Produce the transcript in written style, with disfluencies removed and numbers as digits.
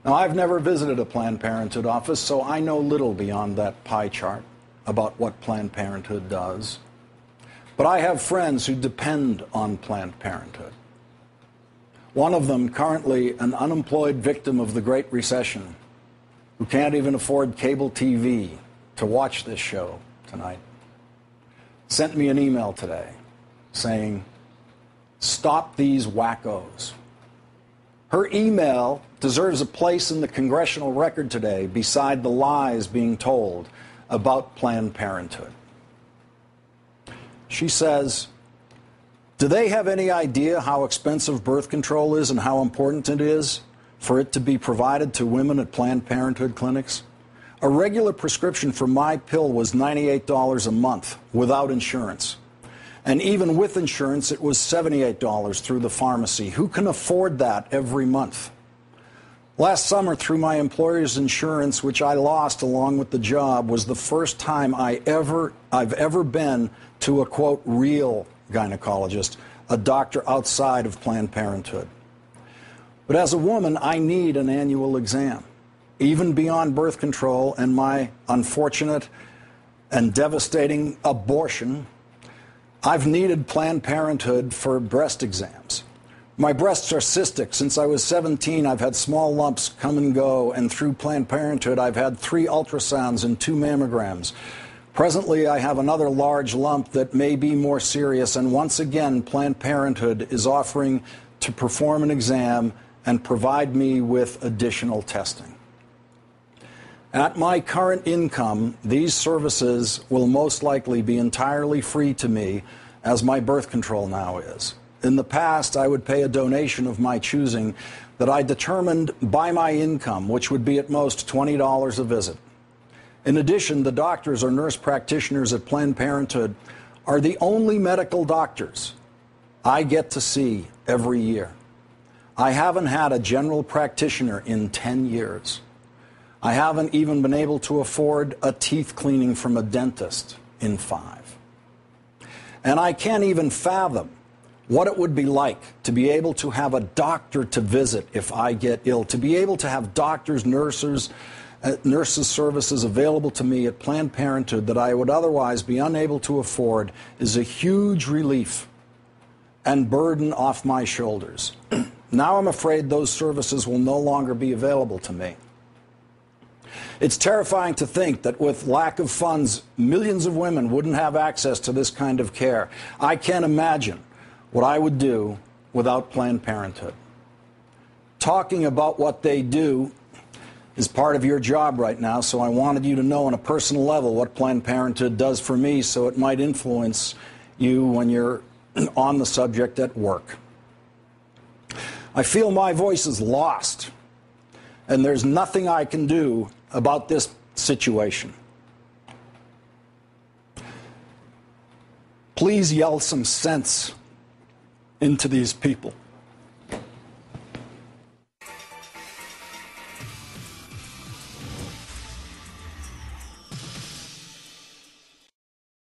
Now, I've never visited a Planned Parenthood office, so I know little beyond that pie chart about what Planned Parenthood does. But I have friends who depend on Planned Parenthood. One of them, currently an unemployed victim of the Great Recession, who can't even afford cable TV to watch this show tonight, sent me an email today saying, "Stop these wackos." Her email deserves a place in the congressional record today beside the lies being told about Planned Parenthood. She says, "Do they have any idea how expensive birth control is and how important it is for it to be provided to women at Planned Parenthood clinics? A regular prescription for my pill was $98 a month without insurance. And even with insurance, it was $78 through the pharmacy. Who can afford that every month? Last summer, through my employer's insurance, which I lost along with the job, was the first time I've ever been to a, quote, real gynecologist, a doctor outside of Planned Parenthood. But as a woman, I need an annual exam. Even beyond birth control and my unfortunate and devastating abortion, I've needed Planned Parenthood for breast exams. My breasts are cystic. Since I was 17, I've had small lumps come and go, and through Planned Parenthood, I've had 3 ultrasounds and 2 mammograms. Presently, I have another large lump that may be more serious, and once again, Planned Parenthood is offering to perform an exam and provide me with additional testing. At my current income, these services will most likely be entirely free to me, as my birth control now is. In the past, I would pay a donation of my choosing that I determined by my income, which would be at most $20 a visit. In addition, the doctors or nurse practitioners at Planned Parenthood are the only medical doctors I get to see every year. I haven't had a general practitioner in 10 years. I haven't even been able to afford a teeth cleaning from a dentist in 5. And I can't even fathom what it would be like to be able to have a doctor to visit if I get ill, to be able to have doctors, nurses services available to me at Planned Parenthood that I would otherwise be unable to afford is a huge relief and burden off my shoulders. Now I'm afraid those services will no longer be available to me. It's terrifying to think that with lack of funds, millions of women wouldn't have access to this kind of care. I can't imagine what I would do without Planned Parenthood. Talking about what they do is part of your job right now, so I wanted you to know on a personal level what Planned Parenthood does for me, so it might influence you when you're on the subject at work. I feel my voice is lost, and there's nothing I can do about this situation. Please yell some sense into these people.